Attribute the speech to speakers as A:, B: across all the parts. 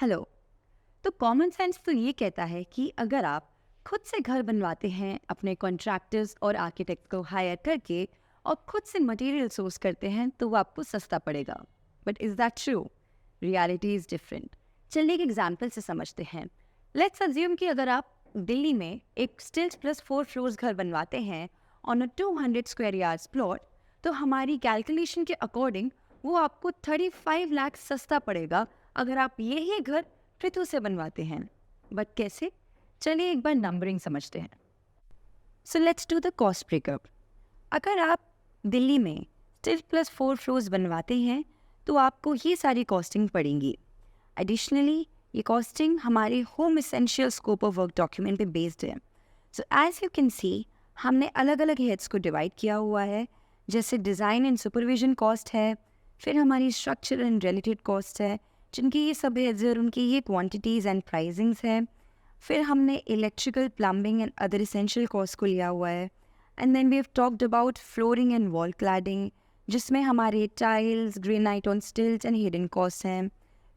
A: Hello. तो common sense तो ये कहता है कि अगर आप खुद से घर बनवाते हैं अपने कॉन्ट्रैक्टर्स और आर्किटेक्ट को हायर करके और खुद से मटेरियल सोर्स करते हैं तो वो आपको सस्ता पड़ेगा। But is that true? Reality is different. चलिए एक एग्जाम्पल से समझते हैं। लेट्स अज्यूम कि अगर आप दिल्ली में एक स्टिल्ट प्लस 4 फ्लोर्स घर बनवाते हैं on a 200 square yards plot, तो हमारी कैलकुलेशन के अकॉर्डिंग वो आपको 35 लाख सस्ता पड़ेगा अगर आप यही घर पृथु से बनवाते हैं। बट कैसे? चलिए एक बार नंबरिंग समझते हैं। So let's do the cost breakup. अगर आप दिल्ली में स्टिल प्लस 4 फ्लोर्स बनवाते हैं तो आपको ये सारी कॉस्टिंग पड़ेंगी। एडिशनली ये कॉस्टिंग हमारे home essential scope of work document पे बेस्ड है। So as you can see, हमने अलग अलग हेड्स को डिवाइड किया हुआ है। जैसे डिज़ाइन एंड सुपरविजन कॉस्ट है, फिर हमारी स्ट्रक्चर एंड रिलेटेड कॉस्ट है जिनकी ये सब हेड्स और उनकी ये क्वांटिटीज़ एंड प्राइसिंग्स है। फिर हमने electrical, plumbing and other essential cost को लिया हुआ है। And then we have talked about flooring and wall cladding, जिसमें हमारे tiles, granite on stills and hidden cost हैं।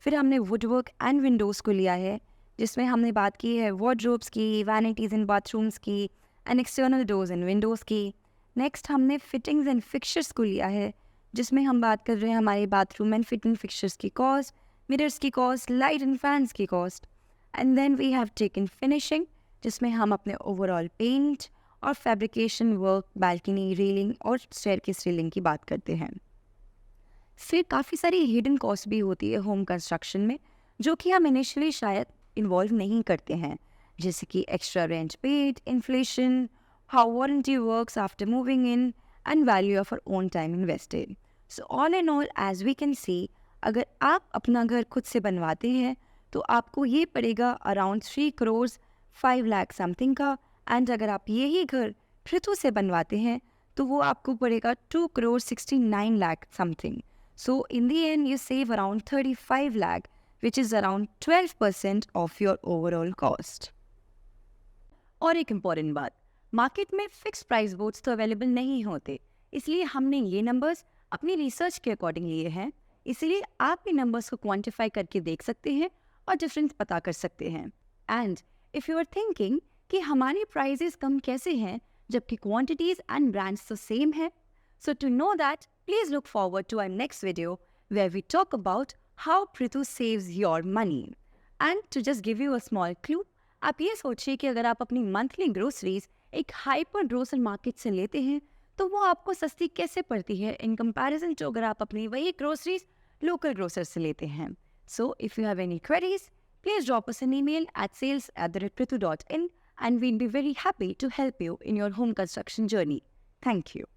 A: फिर हमने वुडवर्क एंड विंडोज़ को लिया है, जिसमें हमने बात की है वार्डरोब्स की, वैनिटीज़ एंड बाथरूम्स की, and external doors and Windows की। नेक्स्ट हमने फिटिंग्स एंड फिक्सचर्स को लिया है, जिसमें हम बात कर रहे हैं हमारे बाथरूम एंड फिटिंग फिक्सचर्स की कॉस्ट, मिरर्स की कॉस्ट, लाइट एंड फैंस की cost. And then we have taken finishing, जिसमें हम अपने ओवरऑल पेंट और फैब्रिकेशन वर्क, बालकनी रेलिंग और स्टेयरकेस रेलिंग की बात करते हैं। फिर काफ़ी सारी हिडन कॉस्ट भी होती है होम कंस्ट्रक्शन में, जो कि हम इनिशियली शायद इन्वॉल्व नहीं करते हैं, जैसे कि extra rent paid, inflation, how warranty works after moving in, and value of our own time invested. So all in all as we can see, अगर आप अपना घर खुद से बनवाते हैं तो आपको ये पड़ेगा अराउंड 3 करोड़ 5 लाख समथिंग का। एंड अगर आप यही घर पृथु से बनवाते हैं तो वो आपको पड़ेगा 2 crore 69 lakh something. So in the and you save around 35 lakh, which is around 12% of your overall cost. और एक इम्पॉर्टेंट बात, मार्केट में फिक्स प्राइस बोर्ड्स तो अवेलेबल नहीं होते, इसलिए हमने ये नंबर्स अपनी रिसर्च के अकॉर्डिंग लिए हैं। इसीलिए आप भी नंबर्स को क्वांटिफाई करके देख सकते हैं और डिफरेंस पता कर सकते हैं। And if you are thinking कि हमारी प्राइजेस कम कैसे हैं जबकि क्वांटिटीज एंड ब्रांड्स तो सेम है, so to know that please look forward to our next video where we talk about how Prithu saves your money. And to just give you a small clue, आप ये सोचिए कि अगर आप अपनी monthly groceries एक hyper grocer market से लेते हैं तो वो आपको सस्ती कैसे पड़ती है इन कंपैरिजन टू अगर आप अपनी वही ग्रोसरीज लोकल ग्रोसर से लेते हैं। So if you have any queries, please drop us an email at sales@prithu.in and we'll be very happy to help you in your home construction journey. Thank you.